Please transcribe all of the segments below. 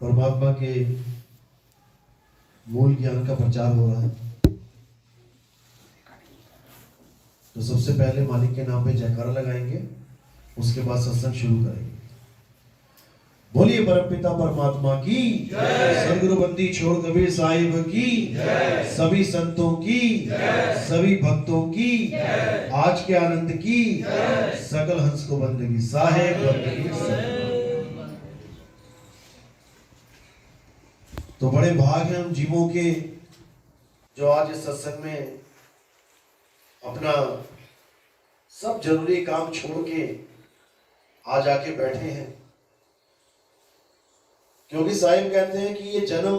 परमात्मा के मूल ज्ञान का प्रचार हो रहा है। तो सबसे पहले मालिक के नाम पे जयकारा लगाएंगे, उसके बाद सत्संग शुरू करेंगे। बोलिए परमपिता परमात्मा की जय, सदगुरु बंदी छोड़ कबीर साहिब की जय, सभी संतों की जय, सभी भक्तों की जय, आज के आनंद की जय, सकल हंस को बंदगी साहेब बंदगी। तो बड़े भाग हैं हम जीवों के जो आज इस सत्संग में अपना सब जरूरी काम छोड़ के आज आके बैठे हैं, क्योंकि साहिब कहते हैं कि ये जन्म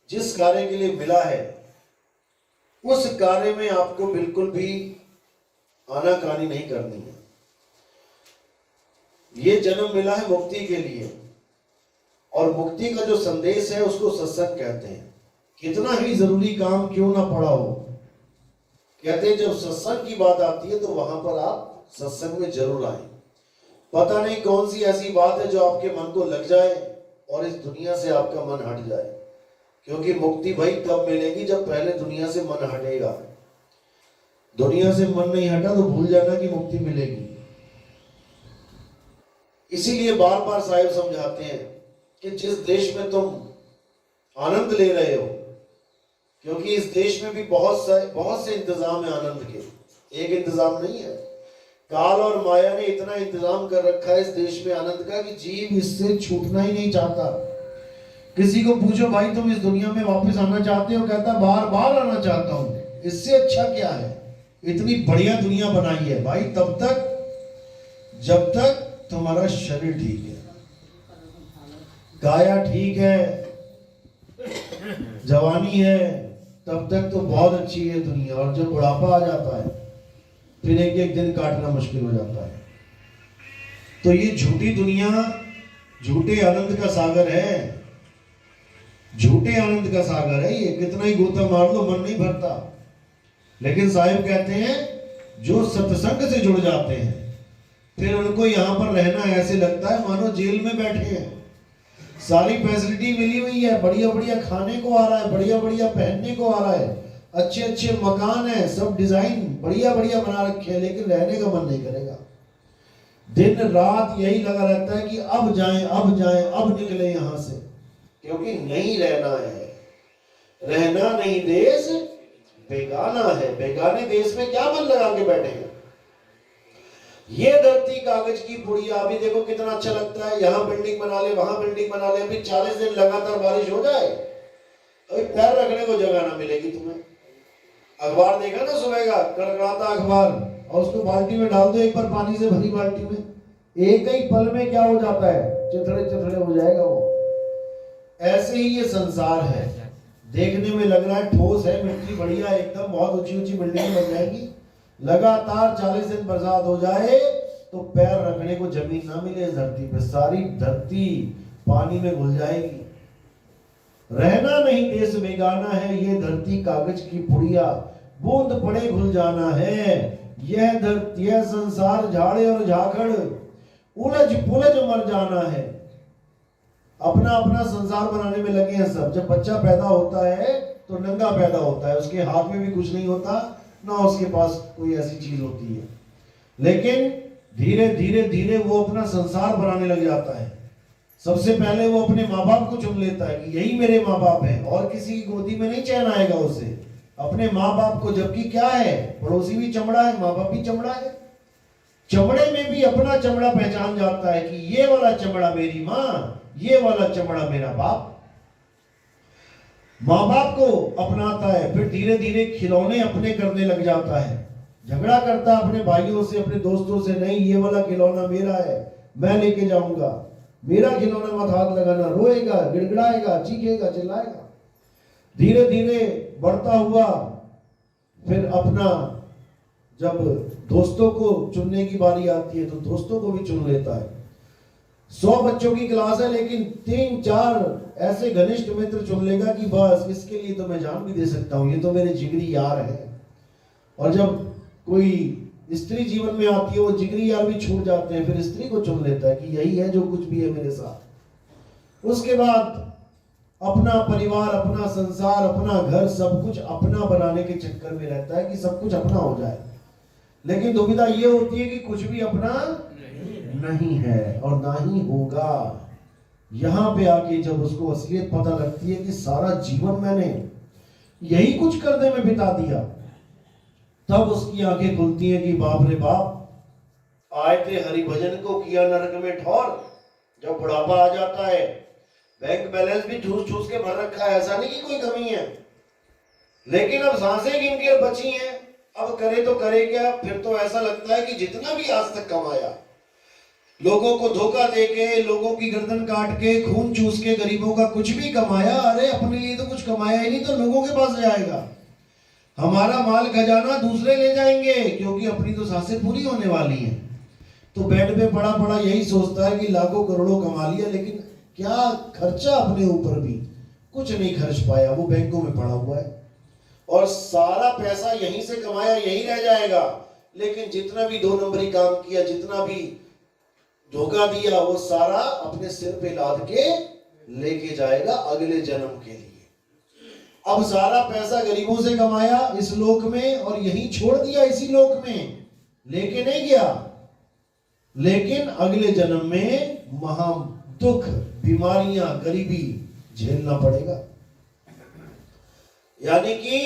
जिस कार्य के लिए मिला है उस कार्य में आपको बिल्कुल भी आनाकानी नहीं करनी है। ये जन्म मिला है मुक्ति के लिए, और मुक्ति का जो संदेश है उसको सत्संग कहते हैं। कितना ही जरूरी काम क्यों ना पड़ा हो, कहते हैं जब सत्संग की बात आती है तो वहां पर आप सत्संग में जरूर आए। पता नहीं कौन सी ऐसी बात है जो आपके मन को लग जाए और इस दुनिया से आपका मन हट जाए, क्योंकि मुक्ति भाई तब मिलेगी जब पहले दुनिया से मन हटेगा। दुनिया से मन नहीं हटा तो भूल जाना कि मुक्ति मिलेगी। इसीलिए बार बार साहिब समझाते हैं कि जिस देश में तुम आनंद ले रहे हो, क्योंकि इस देश में भी बहुत से इंतजाम है आनंद के, एक इंतजाम नहीं है। काल और माया ने इतना इंतजाम कर रखा है इस देश में आनंद का कि जीव इससे छूटना ही नहीं चाहता। किसी को पूछो भाई तुम इस दुनिया में वापस आना चाहते हो, कहता बार बार आना चाहता हूं। इससे अच्छा क्या है, इतनी बढ़िया दुनिया बनाई है भाई तब तक जब तक तुम्हारा शरीर ठीक है, काया ठीक है, जवानी है, तब तक तो बहुत अच्छी है दुनिया। और जब बुढ़ापा आ जाता है फिर एक एक दिन काटना मुश्किल हो जाता है। तो ये झूठी दुनिया झूठे आनंद का सागर है, झूठे आनंद का सागर है। ये कितना ही गोता मार लो मन नहीं भरता। लेकिन साहिब कहते हैं जो सत्संग से जुड़ जाते हैं फिर उनको यहाँ पर रहना ऐसे लगता है मानो जेल में बैठे हैं। सारी फैसिलिटी मिली हुई है, बढ़िया बढ़िया खाने को आ रहा है, बढ़िया बढ़िया पहनने को आ रहा है, अच्छे अच्छे मकान है, सब डिजाइन बढ़िया बढ़िया बना रखे हैं, लेकिन रहने का मन नहीं करेगा। दिन रात यही लगा रहता है कि अब जाएं अब जाएं अब निकले यहां से, क्योंकि नहीं रहना है। रहना नहीं देश बेगाना है, बेगाने देश में क्या मन लगा के बैठे हैं। ये धरती कागज की पुड़िया। अभी देखो कितना अच्छा लगता है, यहाँ बिल्डिंग बना ले वहां बिल्डिंग बना ले, अभी 40 दिन लगातार बारिश हो जाए अभी पैर रखने को जगह ना मिलेगी तुम्हें। अखबार देखा ना सुबह का, कड़कड़ाता अखबार, और उसको बाल्टी में डाल दो एक बार पानी से भरी बाल्टी में, एक ही पल में क्या हो जाता है, चिथड़े चिथड़े हो जाएगा वो। ऐसे ही ये संसार है, देखने में लग रहा है ठोस है, मिट्टी बढ़िया एकदम, बहुत ऊंची ऊंची बिल्डिंग बन जाएगी। लगातार 40 दिन बरसात हो जाए तो पैर रखने को जमीन ना मिले इस धरती पे, सारी धरती पानी में घुल जाएगी। रहना नहीं देश बेगाना है, ये धरती कागज की पुड़िया, बूंद पड़े घुल जाना है। यह धरती यह संसार झाड़े और झाखड़, उलझ पुलझ मर जाना है। अपना अपना संसार बनाने में लगे हैं सब। जब बच्चा पैदा होता है तो नंगा पैदा होता है, उसके हाथ में भी कुछ नहीं होता, ना उसके पास कोई ऐसी चीज होती है, लेकिन धीरे धीरे धीरे वो अपना संसार बनाने लग जाता है। सबसे पहले वो अपने माँ बाप को चुन लेता है कि यही मेरे माँ बाप हैं, और किसी की गोदी में नहीं चैन आएगा उसे, अपने माँ बाप को। जबकि क्या है, पड़ोसी भी चमड़ा है, माँ बाप भी चमड़ा है। चमड़े में भी अपना चमड़ा पहचान जाता है कि ये वाला चमड़ा मेरी माँ, ये वाला चमड़ा मेरा बाप। माँ बाप को अपनाता है, फिर धीरे धीरे खिलौने अपने करने लग जाता है। झगड़ा करता है अपने भाइयों से, अपने दोस्तों से, नहीं ये वाला खिलौना मेरा है, मैं लेके जाऊंगा, मेरा खिलौना मत हाथ लगाना। रोएगा, गिड़गिड़ाएगा, चीखेगा, चिल्लाएगा। धीरे धीरे बढ़ता हुआ फिर अपना जब दोस्तों को चुनने की बारी आती है तो दोस्तों को भी चुन लेता है। 100 बच्चों की क्लास है, लेकिन 3-4 ऐसे घनिष्ठ मित्र चुन लेगा कि बस इसके लिए तो मैं जान भी दे सकता हूँ, ये तो मेरे जिगरी यार है। और जब कोई स्त्री जीवन में आती है वो जिगरी यार भी छूट जाते हैं, फिर स्त्री को चुन लेता है कि यही है जो कुछ भी है मेरे साथ। उसके बाद अपना परिवार, अपना संसार, अपना घर, सब कुछ अपना बनाने के चक्कर में रहता है कि सब कुछ अपना हो जाए। लेकिन दुविधा ये होती है कि कुछ भी अपना नहीं है और ना ही होगा। यहां पे आके जब उसको असलियत पता लगती है कि सारा जीवन मैंने यही कुछ करने में बिता दिया, तब उसकी आंखें खुलती हैं कि बाप रे बाप, आए थे हरि भजन को, किया नरक में ठौर। जब बुढ़ापा आ जाता है, बैंक बैलेंस भी ठूस ठूस के भर रखा है, ऐसा नहीं कि कोई कमी है, लेकिन अब सांसें गिन के बची हैं, अब करे तो करे क्या। फिर तो ऐसा लगता है कि जितना भी आज तक कमाया, लोगों को धोखा देके, लोगों की गर्दन काट के, खून चूस के, गरीबों का कुछ भी कमाया, अरे अपने लिए तो कुछ कमाया ही नहीं, तो लोगों के पास जाएगा। हमारा माल खजाना दूसरे ले जाएंगे, क्योंकि अपनी तो सांसें पूरी होने वाली हैं। तो बेड पे पड़ा पड़ा यही सोचता है कि लाखों करोड़ों कमा लिया, लेकिन क्या खर्चा अपने ऊपर भी कुछ नहीं खर्च पाया, वो बैंकों में पड़ा हुआ है। और सारा पैसा यहीं से कमाया यहीं रह जाएगा, लेकिन जितना भी दो नंबरी काम किया, जितना भी धोखा दिया, वो सारा अपने सिर पे लाद के लेके जाएगा अगले जन्म के लिए। अब सारा पैसा गरीबों से कमाया इस लोक में और यहीं छोड़ दिया इसी लोक में, लेके नहीं गया, लेकिन अगले जन्म में महा दुख, बीमारियां, गरीबी झेलना पड़ेगा। यानी कि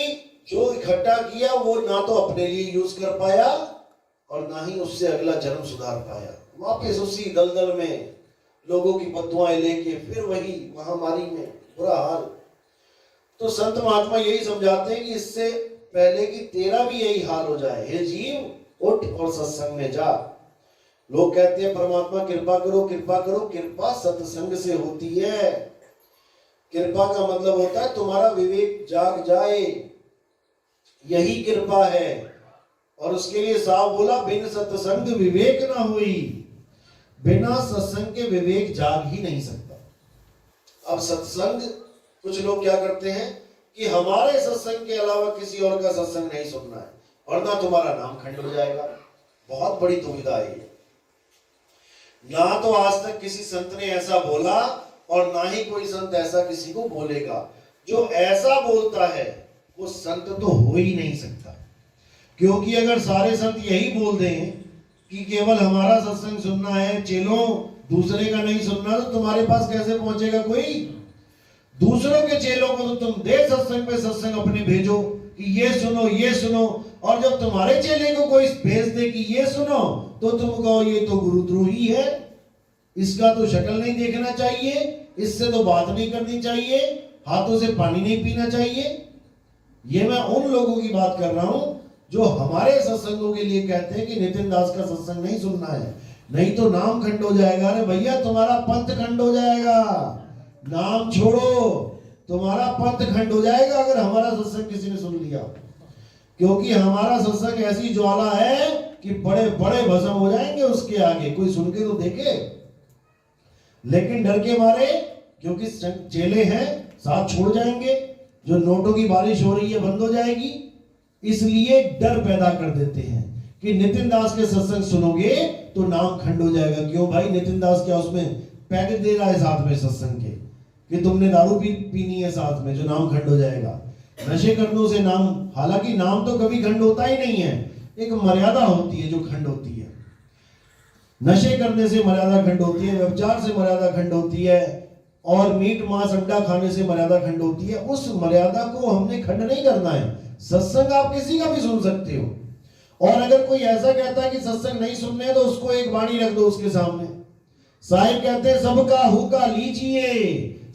जो इकट्ठा किया वो ना तो अपने लिए यूज कर पाया और ना ही उससे अगला जन्म सुधार पाया। वापस उसी दलदल में लोगों की बद्दुआएं लेके फिर वही महामारी में बुरा हाल। तो संत महात्मा यही समझाते हैं कि इससे पहले कि तेरा भी यही हाल हो जाए, हे जीव उठ और सत्संग में जा। लोग कहते हैं परमात्मा कृपा करो कृपा करो, कृपा सत्संग से होती है। कृपा का मतलब होता है तुम्हारा विवेक जाग जाए, यही कृपा है। और उसके लिए साफ बोला, बिन सत्संग विवेक ना हुई। बिना सत्संग के विवेक जाग ही नहीं सकता। अब सत्संग, कुछ लोग क्या करते हैं कि हमारे सत्संग के अलावा किसी और का सत्संग नहीं सुनना है, वरना तुम्हारा नाम खंड हो जाएगा। बहुत बड़ी दुविधा है। ना तो आज तक किसी संत ने ऐसा बोला और ना ही कोई संत ऐसा किसी को बोलेगा। जो ऐसा बोलता है वो संत तो हो ही नहीं सकता, क्योंकि अगर सारे संत यही बोल दें कि केवल हमारा सत्संग सुनना है, चेलों दूसरे का नहीं सुनना, तो तुम्हारे पास कैसे पहुंचेगा कोई? दूसरों के चेलों को तो तुम दे सत्संग पे सत्संग अपने भेजो कि ये सुनो ये सुनो, और जब तुम्हारे चेले को कोई भेज दे कि ये सुनो, तो तुम कहो ये तो गुरुद्रोही है, इसका तो शक्ल नहीं देखना चाहिए, इससे तो बात नहीं करनी चाहिए, हाथों से पानी नहीं पीना चाहिए। ये मैं उन लोगों की बात कर रहा हूं जो हमारे सत्संगों के लिए कहते हैं कि नितिन दास का सत्संग नहीं सुनना है, नहीं तो नाम खंड हो जाएगा। अरे भैया तुम्हारा पंथ खंड हो जाएगा, नाम छोड़ो, तुम्हारा पंथ खंड हो जाएगा अगर हमारा सत्संग किसी ने सुन लिया। क्योंकि हमारा सत्संग ऐसी ज्वाला है कि बड़े बड़े भस्म हो जाएंगे उसके आगे, कोई सुन के तो देखे। लेकिन डर के मारे, क्योंकि चेले हैं, साथ छोड़ जाएंगे, जो नोटों की बारिश हो रही है बंद हो जाएगी, इसलिए डर पैदा कर देते हैं कि नितिन दास के सत्संग सुनोगे तो नाम खंड हो जाएगा। क्यों भाई? नितिन दास क्या उसमें पैकेज दे रहा है साथ में सत्संग के कि तुमने दारू पीनी है साथ में, जो नाम खंड हो जाएगा। नशे करने से नाम, हालांकि नाम तो कभी खंड होता ही नहीं है, एक मर्यादा होती है जो खंड होती है। नशे करने से मर्यादा खंड होती है, व्यभिचार से मर्यादा खंड होती है, और मीट मांस अंडा खाने से मर्यादा खंड होती है। उस मर्यादा को हमने खंड नहीं करना है। सत्संग आप किसी का भी सुन सकते हो। और अगर कोई ऐसा कहता है कि सत्संग नहीं सुनने, तो उसको एक वाणी रख दो उसके सामने। साहिब कहते हैं सबका हुक्का लीजिए,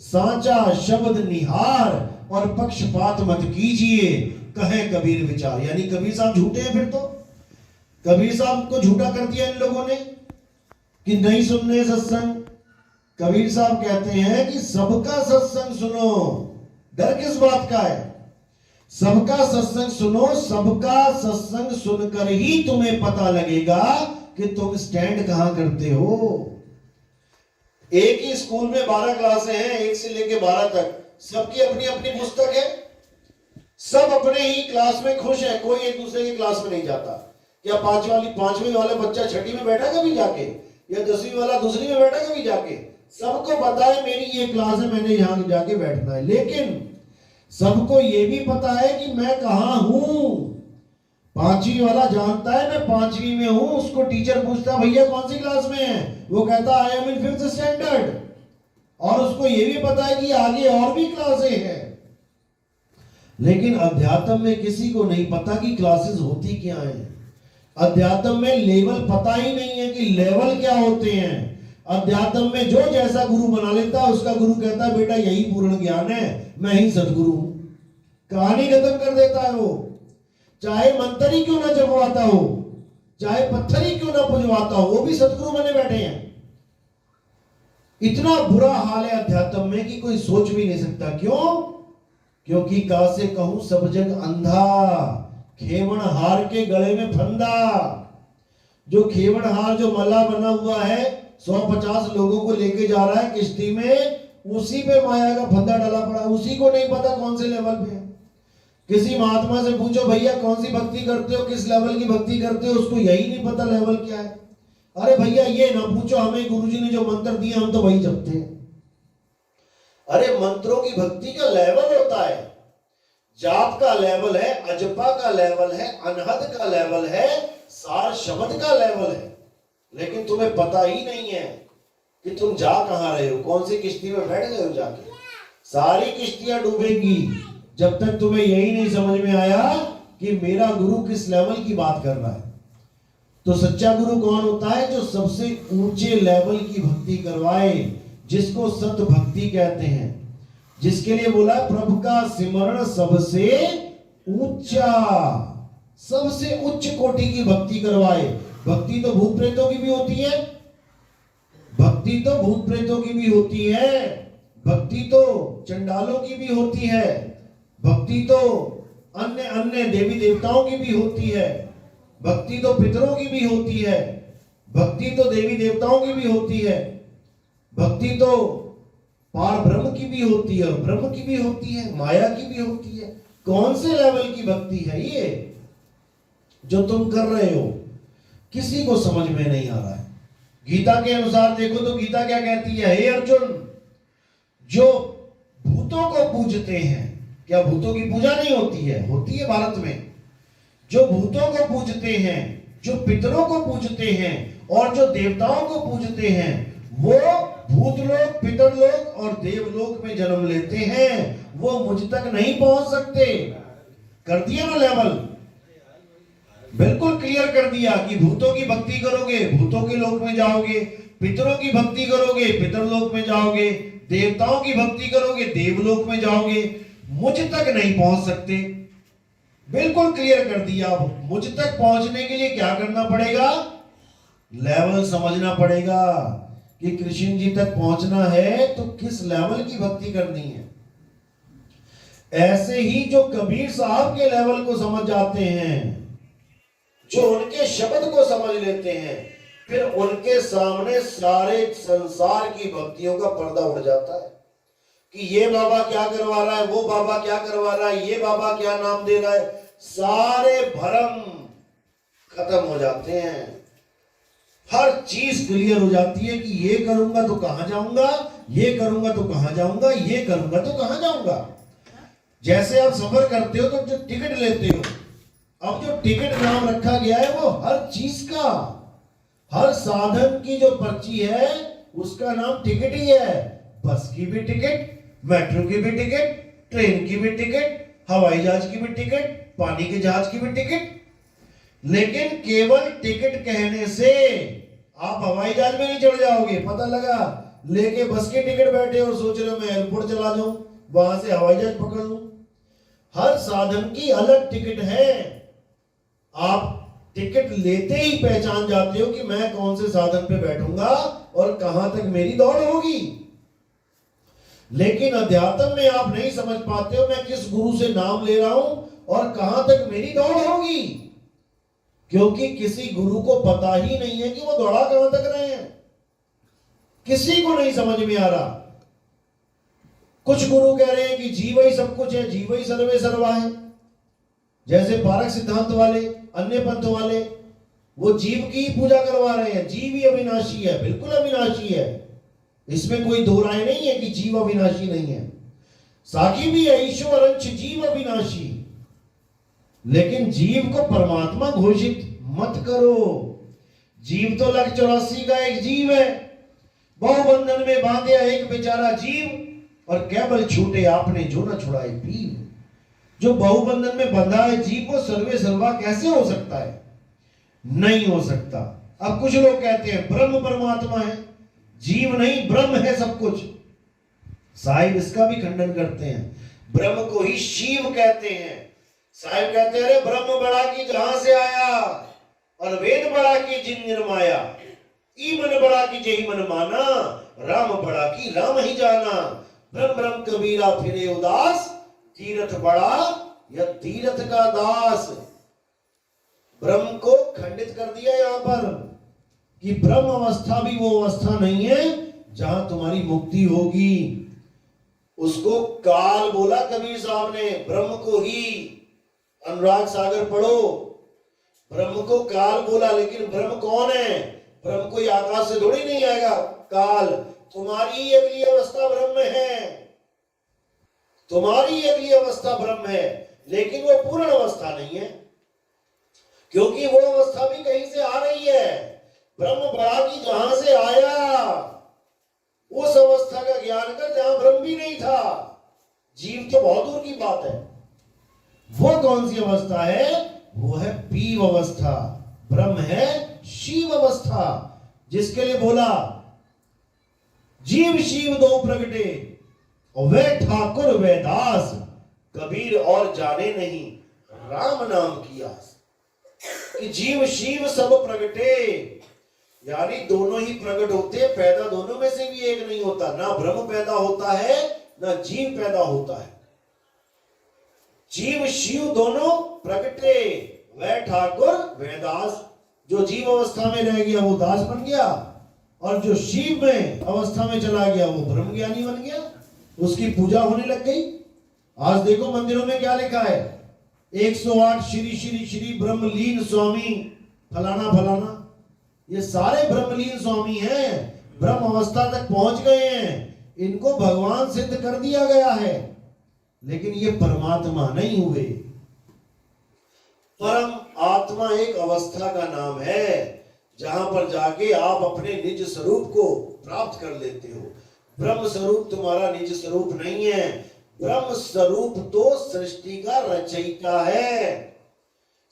सांचा शब्द निहार, और पक्षपात मत कीजिए, कहे कबीर विचार। यानी कबीर साहब झूठे हैं। फिर तो कबीर साहब को झूठा कर दिया इन लोगों ने कि नहीं सुनने सत्संग। कबीर साहब कहते हैं कि सबका सत्संग सुनो। डर किस बात का है? सबका सत्संग सुनो। सबका सत्संग सुनकर ही तुम्हें पता लगेगा कि तुम स्टैंड कहां करते हो। एक ही स्कूल में 12 क्लासें हैं, 1 से लेके 12 तक, सबकी अपनी अपनी पुस्तक है, सब अपने ही क्लास में खुश है, कोई एक दूसरे की क्लास में नहीं जाता। क्या 5वीं वाला बच्चा 6ठी में बैठा कभी जाके, या 10वीं वाला दूसरी में बैठा कभी जाके? सबको पता है मेरी ये क्लास है, मैंने यहां जाके बैठना है, लेकिन सबको ये भी पता है कि मैं कहां हूं। 5वीं वाला जानता है मैं 5वीं में हूं, उसको टीचर पूछता भैया कौन सी क्लास में है, वो कहता I am in 5th standard, और उसको ये भी पता है कि आगे और भी क्लासें हैं। लेकिन अध्यात्म में किसी को नहीं पता कि क्लासेस होती क्या है। अध्यात्म में लेवल पता ही नहीं है कि लेवल क्या होते हैं। अध्यात्म में जो जैसा गुरु बना लेता है, उसका गुरु कहता है बेटा यही पूर्ण ज्ञान है, मैं ही सदगुरु हूं, कहानी खत्म कर देता है वो। चाहे मंत्र ही क्यों ना जपवाता हो, चाहे पत्थर ही क्यों ना पुजवाता हो, वो भी सदगुरु बने बैठे हैं। इतना बुरा हाल है अध्यात्म में कि कोई सोच भी नहीं सकता। क्यों? क्योंकि का से कहूं सब जग अंधा, खेवण हार के गले में फंदा। जो खेवण हार जो मला बना हुआ है 150 लोगों को लेके जा रहा है किश्ती में, उसी पे माया का फंदा डाला पड़ा, उसी को नहीं पता कौन से लेवल पे है। किसी महात्मा से पूछो भैया कौन सी भक्ति करते हो, किस लेवल की भक्ति करते हो, उसको यही नहीं पता लेवल क्या है। अरे भैया ये ना पूछो, हमें गुरुजी ने जो मंत्र दिए हम तो वही जपते हैं। अरे मंत्रों की भक्ति का लेवल होता है, जाप का लेवल है, अजपा का लेवल है, अनहद का लेवल है, सार शब्द का लेवल है। लेकिन तुम्हें पता ही नहीं है कि तुम जा कहां रहे हो, कौन सी किश्ती में बैठ गए हो जाके। सारी किश्तियां डूबेंगी जब तक तुम्हें यही नहीं समझ में आया कि मेरा गुरु किस लेवल की बात कर रहा है। तो सच्चा गुरु कौन होता है? जो सबसे ऊंचे लेवल की भक्ति करवाए, जिसको सत भक्ति कहते हैं, जिसके लिए बोला प्रभु का सिमरण सबसे ऊंचा, सबसे उच्च कोटि की भक्ति करवाए। भक्ति तो भूत प्रेतों की भी होती है, भक्ति तो भूत प्रेतों की भी होती है, भक्ति तो चंडालों की भी होती है, भक्ति तो अन्य अन्य देवी देवताओं की भी होती है, भक्ति तो पितरों की भी होती है, भक्ति तो देवी देवताओं की भी होती है, भक्ति तो पार ब्रह्म की भी होती है, और ब्रह्म की भी होती है, माया की भी होती है। कौन से लेवल की भक्ति है ये जो तुम कर रहे हो? किसी को समझ में नहीं आ रहा है। गीता के अनुसार देखो तो गीता क्या कहती है? हे अर्जुन, जो भूतों को पूजते हैं, क्या भूतों की पूजा नहीं होती है? होती है भारत में। जो भूतों को पूजते हैं, जो पितरों को पूजते हैं और जो देवताओं को पूजते हैं, वो भूतलोक, पितरलोक और देवलोक में जन्म लेते हैं, वो मुझ तक नहीं पहुंच सकते। कर दिया ना लेवल, बिल्कुल क्लियर कर दिया कि भूतों की भक्ति करोगे भूतों के लोक में जाओगे, पितरों की भक्ति करोगे पितरलोक में जाओगे, देवताओं की भक्ति करोगे देवलोक में जाओगे, मुझ तक नहीं पहुंच सकते। बिल्कुल क्लियर कर दिया। मुझ तक पहुंचने के लिए क्या करना पड़ेगा? लेवल समझना पड़ेगा कि कृष्ण जी तक पहुंचना है तो किस लेवल की भक्ति करनी है। ऐसे ही जो कबीर साहब के लेवल को समझ जाते हैं, जो उनके शब्द को समझ लेते हैं, फिर उनके सामने सारे संसार की भक्तियों का पर्दा उड़ जाता है कि ये बाबा क्या करवा रहा है, वो बाबा क्या करवा रहा है, ये बाबा क्या नाम दे रहा है, सारे भरम खत्म हो जाते हैं। हर चीज क्लियर हो जाती है कि ये करूंगा तो कहां जाऊंगा, ये करूंगा तो कहां जाऊंगा, ये करूंगा तो कहां जाऊंगा। जैसे आप सफर करते हो तो जो टिकट लेते हो, अब जो टिकट नाम रखा गया है वो हर चीज का, हर साधन की जो पर्ची है उसका नाम टिकट ही है। बस की भी टिकट, मेट्रो की भी टिकट, ट्रेन की भी टिकट, हवाई जहाज की भी टिकट, पानी के जहाज की भी टिकट। लेकिन केवल टिकट कहने से आप हवाई जहाज में नहीं चढ़ जाओगे। पता लगा लेके बस के टिकट बैठे और सोच रहे हो मैं एयरपोर्ट चला जाऊं, वहां से हवाई जहाज पकड़ लूं। हर साधन की अलग टिकट है। आप टिकट लेते ही पहचान जाते हो कि मैं कौन से साधन पे बैठूंगा और कहां तक मेरी दौड़ होगी। लेकिन अध्यात्म में आप नहीं समझ पाते हो मैं किस गुरु से नाम ले रहा हूं और कहां तक मेरी दौड़ होगी, क्योंकि किसी गुरु को पता ही नहीं है कि वो दौड़ा कहां तक रहे हैं। किसी को नहीं समझ में आ रहा। कुछ गुरु कह रहे हैं कि जीव ही सब कुछ है, जीव ही सर्वे सर्वा है, जैसे पारक सिद्धांत वाले, अन्य पंथ वाले, वो जीव की पूजा करवा रहे हैं। जीव ही अविनाशी है, बिल्कुल अविनाशी है, इसमें कोई दो राय नहीं है कि जीव अविनाशी नहीं है। साकी भी है, ईश्वर अंश जीव अविनाशी। लेकिन जीव को परमात्मा घोषित मत करो। जीव तो 1,84 का एक जीव है, बहुबंधन में बांधे एक बेचारा जीव, और केवल छूटे आपने जो न छुड़ाए पीव। जो बहुबंधन में बंधा है जीव, वो सर्वे सर्वा कैसे हो सकता है? नहीं हो सकता। अब कुछ लोग कहते हैं ब्रह्म परमात्मा है, जीव नहीं, ब्रह्म है सब कुछ। साहिब इसका भी खंडन करते हैं, ब्रह्म को ही शिव कहते हैं। साहिब कहते हैं अरे ब्रह्म बड़ा की जहां से आया, और वेद बड़ा की जिन निर्माया, ई मन बड़ा की जही मन माना, राम बड़ा की राम ही जाना। ब्रह्म ब्रह्म कबीरा फिरे उदास, तीरथ बड़ा या तीरथ का दास। ब्रह्म को खंडित कर दिया यहां पर कि ब्रह्म अवस्था भी वो अवस्था नहीं है जहां तुम्हारी मुक्ति होगी। उसको काल बोला कबीर साहब ने, ब्रह्म को ही। अनुराग सागर पढ़ो, ब्रह्म को काल बोला, लेकिन ब्रह्म कौन है? ब्रह्म कोई आकाश से थोड़ी नहीं आएगा। काल तुम्हारी अगली अवस्था ब्रह्म है, तुम्हारी अगली अवस्था ब्रह्म है, लेकिन वो पूर्ण अवस्था नहीं है, क्योंकि वो अवस्था भी कहीं से आ रही है। ब्रह्म बड़ा की जहां से आया, उस अवस्था का ज्ञान कर जहां ब्रह्म भी नहीं था। जीव तो बहुत दूर की बात है। वो कौन सी अवस्था है? वो है पीव अवस्था। ब्रह्म है शिव अवस्था, जिसके लिए बोला जीव शिव दो प्रगटे, और वे ठाकुर वे दास, कबीर और जाने नहीं राम नाम की आस। कि जीव शिव सब प्रगटे, यानी दोनों ही प्रकट होते, पैदा दोनों में से भी एक नहीं होता। ना ब्रह्म पैदा होता है, ना जीव पैदा होता है। जीव शिव दोनों प्रगटे, वह ठाकुर वह दास। जो जीव अवस्था में रह गया वो दास बन गया, और जो शिव में अवस्था में चला गया वो ब्रह्म ज्ञानी बन गया। उसकी पूजा होने लग गई। आज देखो मंदिरों में क्या लिखा है, 108 श्री श्री श्री ब्रह्मलीन स्वामी फलाना फलाना। ये सारे ब्रह्मलीन स्वामी हैं, ब्रह्म अवस्था तक पहुंच गए हैं, इनको भगवान सिद्ध कर दिया गया है, लेकिन ये परमात्मा नहीं हुए। परम आत्मा एक अवस्था का नाम है, जहां पर जाके आप अपने निज स्वरूप को प्राप्त कर लेते हो। ब्रह्म स्वरूप तुम्हारा निज स्वरूप नहीं है। ब्रह्म स्वरूप तो सृष्टि का रचयिता है।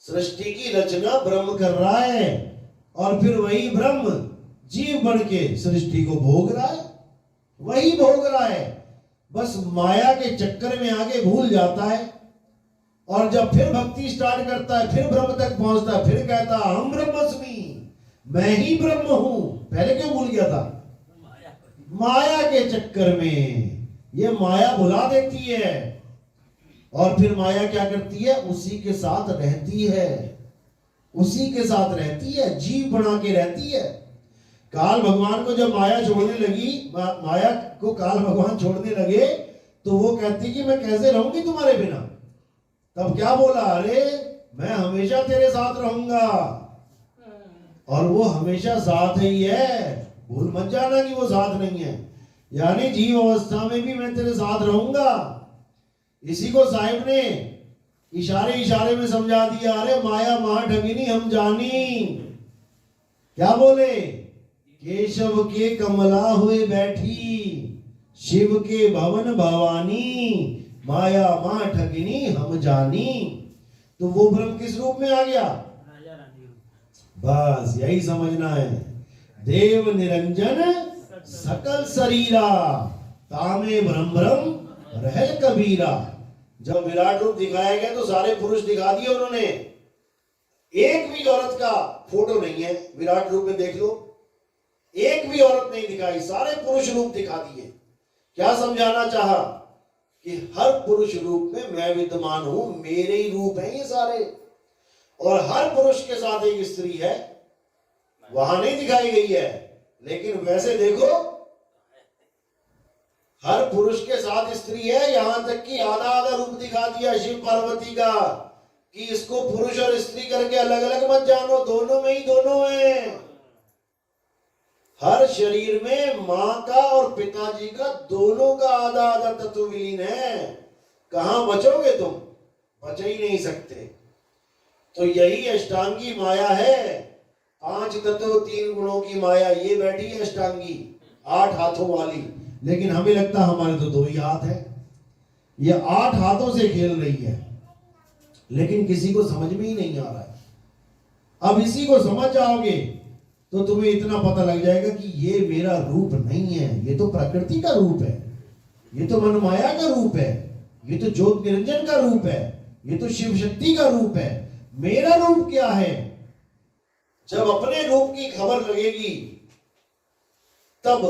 सृष्टि की रचना ब्रह्म कर रहा है, और फिर वही ब्रह्म जीव बन के सृष्टि को भोग रहा है। वही भोग रहा है, बस माया के चक्कर में आगे भूल जाता है, और जब फिर भक्ति स्टार्ट करता है, फिर ब्रह्म तक पहुंचता है, फिर कहता हम ब्रह्मस्मि, मैं ही ब्रह्म हूं। पहले क्यों भूल गया था? माया के चक्कर में। ये माया भुला देती है, और फिर माया क्या करती है? उसी के साथ रहती है, उसी के साथ रहती है, जीव बना के रहती है। काल भगवान को जब माया छोड़ने लगी, माया को काल भगवान छोड़ने लगे, तो वो कहती कि मैं कैसे रहूंगी तुम्हारे बिना। तब क्या बोला? अरे मैं हमेशा तेरे साथ रहूंगा, और वो हमेशा साथ ही है। भूल मत जाना कि वो साथ नहीं है। यानी जीव अवस्था में भी मैं तेरे साथ रहूंगा। इसी को साहिब ने इशारे इशारे में समझा दिया। अरे माया महा ठगिनी हम जानी। क्या बोले? केशव के कमला हुए बैठी, शिव के भवन भवानी, माया मां ठगिनी हम जानी। तो वो ब्रह्म किस रूप में आ गया? बस यही समझना है। देव निरंजन सकल शरीरा, तामे ब्रह्म ब्रह्म रहल कबीरा। जब विराट रूप दिखाया गया तो सारे पुरुष दिखा दिए उन्होंने। एक भी औरत का फोटो नहीं है विराट रूप में, देख लो, एक भी औरत नहीं दिखाई, सारे पुरुष रूप दिखा दिए। क्या समझाना चाहा? कि हर पुरुष रूप में मैं विद्यमान हूं, मेरे ही रूप हैं ये सारे, और हर पुरुष के साथ एक स्त्री है, वहां नहीं दिखाई गई है, लेकिन वैसे देखो हर पुरुष के साथ स्त्री है। यहां तक कि आधा आधा रूप दिखा दिया शिव पार्वती का, कि इसको पुरुष और स्त्री करके अलग अलग मत जानो, दोनों में ही दोनों हैं। हर शरीर में मां का और पिताजी का दोनों का आधा आधा तत्व विलीन है। कहां बचोगे तुम? बच ही नहीं सकते। तो यही अष्टांगी माया है। 5 तत्व 3 गुणों की माया ये बैठी है अष्टांगी, 8 हाथों वाली। लेकिन हमें लगता है हमारे तो 2 ही हाथ है, ये 8 हाथों से खेल रही है, लेकिन किसी को समझ में ही नहीं आ रहा है। अब इसी को समझ जाओगे तो तुम्हें इतना पता लग जाएगा कि ये मेरा रूप नहीं है, ये तो प्रकृति का रूप है, ये तो मनमाया का रूप है, ये तो ज्योत निरंजन का रूप है, ये तो शिव शक्ति का रूप है। मेरा रूप क्या है? जब अपने रूप की खबर लगेगी तब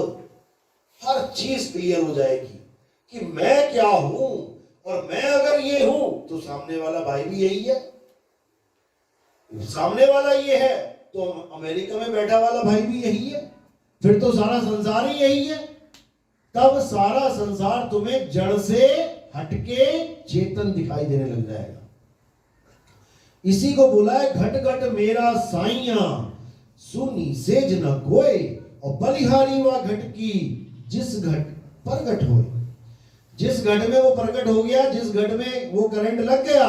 हर चीज क्लियर हो जाएगी कि मैं क्या हूं, और मैं अगर ये हूं तो सामने वाला भाई भी यही है, सामने वाला ये है तो अमेरिका में बैठा वाला भाई भी यही है, फिर तो सारा संसार ही यही है। तब सारा संसार तुम्हें जड़ से हटके चेतन दिखाई देने लग जाएगा। इसी को बोला है घट घट मेरा साइया, सुनी सेज न कोय, और बलिहारी व घट की जिस घट प्रगट होए। जिस घट में वो प्रकट हो गया, जिस घट में वो करंट लग गया,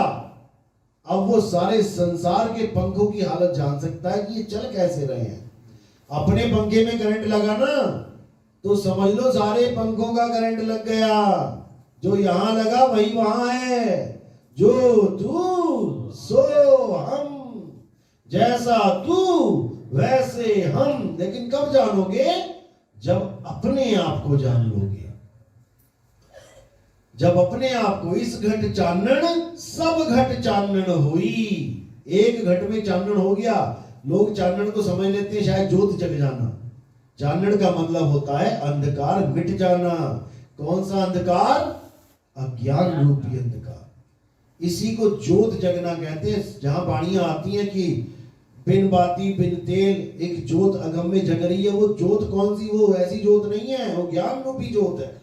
अब वो सारे संसार के पंखों की हालत जान सकता है कि ये चल कैसे रहे हैं। अपने पंखे में करंट लगा ना तो समझ लो सारे पंखों का करंट लग गया। जो यहां लगा वही वहां है। जो तू सो हम, जैसा तू वैसे हम। लेकिन कब जानोगे? जब अपने आप को जान लोगे। जब अपने आप को इस घट चानन सब घट चानन हुई। एक घट में चानन हो गया। लोग चानन को समझ लेते हैं शायद ज्योत जग जाना। चानन का मतलब होता है अंधकार मिट जाना। कौन सा अंधकार? अज्ञान रूपी अंधकार। इसी को ज्योत जगना कहते हैं। जहां वाणियां आती हैं कि बिन बाती बिन तेल एक ज्योत अगम में जग रही है, वो ज्योत कौन सी? वो ऐसी ज्योत नहीं है, वो ज्ञान रूपी ज्योत है।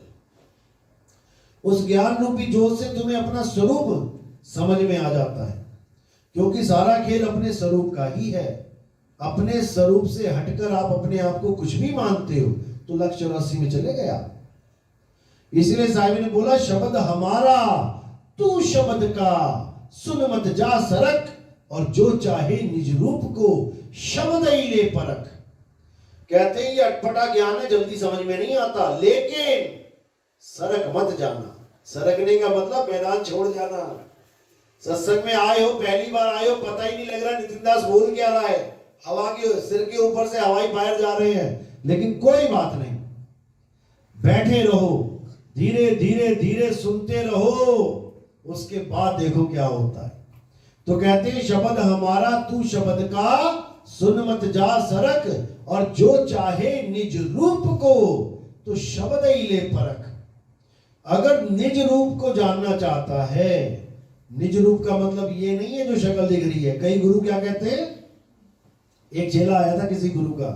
उस ज्ञान रूपी ज्योत से तुम्हें अपना स्वरूप समझ में आ जाता है, क्योंकि सारा खेल अपने स्वरूप का ही है। अपने स्वरूप से हटकर आप अपने आप को कुछ भी मानते हो तो लक्ष्य राशि में चले गया। इसलिए साहिब ने बोला शब्द हमारा तू शब्द का, सुन मत जा सरक, और जो चाहे निज रूप को शब्द ही ले परख। कहते हैं ये अटपटा ज्ञान है, जल्दी समझ में नहीं आता, लेकिन सरक मत जाना। सरकने का मतलब मैदान छोड़ जाना। सत्संग में आए हो, पहली बार आए हो, पता ही नहीं लग रहा नितिन दास बोल क्या रहा है, हवा के सिर के ऊपर से हवाई फायर जा रहे हैं, लेकिन कोई बात नहीं, बैठे रहो, धीरे धीरे धीरे सुनते रहो, उसके बाद देखो क्या होता है। तो कहते हैं शब्द हमारा तू शब्द का, सुन मत जा सरक, और जो चाहे निज रूप को तो शब्द ही ले परख। अगर निज रूप को जानना चाहता है, निज रूप का मतलब ये नहीं है जो शक्ल दिख रही है। कई गुरु क्या कहते हैं, एक चेला आया था किसी गुरु का,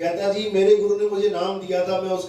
कहता जी मेरे गुरु ने मुझे नाम दिया था, मैं उसका